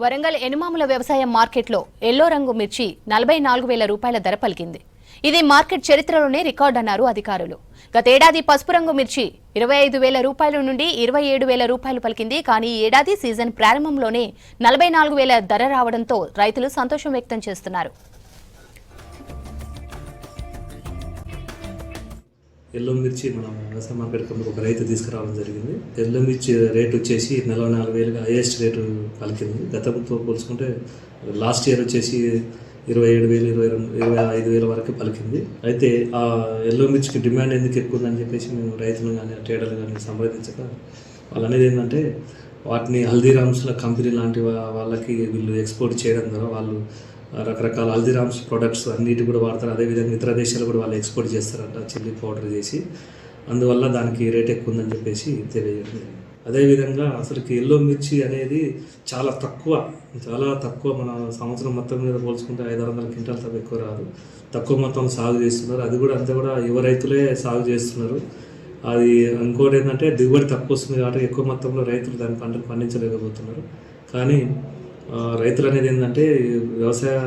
వరంగల్ ఎనుమాముల వ్యవసాయ మార్కెట్లో ఎల్లో రంగు మిర్చి 44,000 రూపాయల ధర పలికింది. ఇది మార్కెట్ చరిత్రలోనే రికార్డు అన్నారు అధికారులు. గతేడాది పసుపు రంగు మిర్చి 25,000 రూపాయల నుండి 27,000 రూపాయలు పలికింది. కానీ ఈ ఏడాది సీజన్ ప్రారంభంలోనే 44,000 ధర రావడంతో రైతులు సంతోషం వ్యక్తం చేస్తున్నారు. ఎల్లో మిర్చి మనం వ్యవసాయ మార్కెట్ ఒక రైతు తీసుకురావడం జరిగింది. ఎల్లో మిర్చి రేట్ వచ్చేసి 44,000 హైయెస్ట్ రేటు పలికింది. గతంతో పోల్చుకుంటే లాస్ట్ ఇయర్ వచ్చేసి 27,000, 25,000 వరకు పలికింది. అయితే ఆ ఎల్లో మిర్చికి డిమాండ్ ఎందుకు ఎక్కువ ఉందని చెప్పేసి మేము రైతులు కానీ ట్రేడర్లు కానీ సంప్రదించక వాళ్ళు అనేది ఏంటంటే వాటిని హల్దీరామ్స్ల కంపెనీ లాంటి వాళ్ళకి వీళ్ళు ఎక్స్పోర్ట్ చేయడం ద్వారా వాళ్ళు రకరకాల హల్దీరామ్స్ ప్రొడక్ట్స్ అన్నిటి కూడా వాడతారు. అదేవిధంగా ఇతర దేశాలు కూడా వాళ్ళు ఎక్స్పోర్ట్ చేస్తారంట చిల్లీ పౌడర్ చేసి. అందువల్ల దానికి రేట్ ఎక్కువ ఉందని చెప్పేసి తెలియజేయండి. అదేవిధంగా అసలుకి ఎల్లో మిర్చి అనేది చాలా తక్కువ మన సంవత్సరం మొత్తం మీద పోల్చుకుంటే 500 క్వింటాల్ తప్ప ఎక్కువ రాదు. తక్కువ మొత్తం సాగు చేస్తున్నారు. అది కూడా అంతా కూడా యువ రైతులే సాగు చేస్తున్నారు. అది ఇంకోటి ఏంటంటే దిగుబడి తక్కువ వస్తుంది కాబట్టి ఎక్కువ మొత్తంలో రైతులు దాని పంటను పండించలేకపోతున్నారు. కానీ రైతులు అనేది ఏంటంటే వ్యవసాయ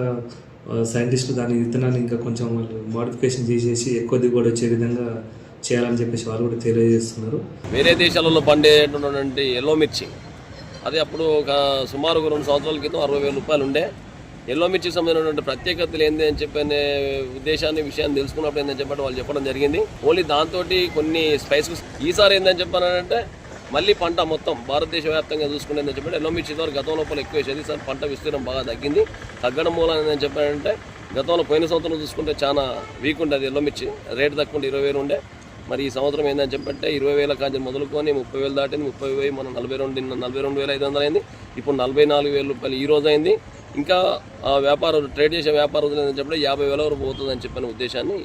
సైంటిస్టులు దాని విత్తనాన్ని ఇంకా కొంచెం మోడిఫికేషన్ చేసేసి ఎక్కువ దిగుబడి వచ్చే విధంగా చేయాలని చెప్పేసి వాళ్ళు కూడా తెలియజేస్తున్నారు. వేరే దేశాలలో పండేటువంటి ఎల్లో మిర్చి అది అప్పుడు ఒక సుమారు 2 సంవత్సరాల క్రితం 60,000 రూపాయలు ఉండే. ఎల్లో మిర్చికి సంబంధించినటువంటి ప్రత్యేకతలు ఏంది అని చెప్పనే విషయాన్ని తెలుసుకున్నప్పుడు ఏంటని చెప్పి వాళ్ళు చెప్పడం జరిగింది. ఓన్లీ దాంతో కొన్ని స్పైసెస్ ఈసారి ఏందని చెప్పానంటే మళ్ళీ పంట మొత్తం భారతదేశ వ్యాప్తంగా చూసుకునేదని చెప్పండి ఎల్లో మిర్చి ద్వారా గతం లోపల ఎక్కువ వేసేది. ఈసారి పంట విస్తీర్ణం బాగా తగ్గింది. తగ్గడం మూలం ఏంటని చెప్పానంటే గతంలో పోయిన సంవత్సరం చూసుకుంటే చాలా వీక్ ఉండేది ఎల్లో మిర్చి రేటు తక్కువ 20,000 ఉండే. మరి ఈ సంవత్సరం ఏంటని చెప్పంటే 20,000 కాంచి మొదలుకొని 30,000 దాటింది. 30,000 మనం 42,500 అయింది. ఇప్పుడు 44,000 రూపాయలు ఈ రోజు అయింది. ఇంకా ట్రేడ్ చేసే వ్యాపారులు ఏంటని చెప్పంటే 50,000 వరకు పోతుందని చెప్పిన ఉద్దేశాన్ని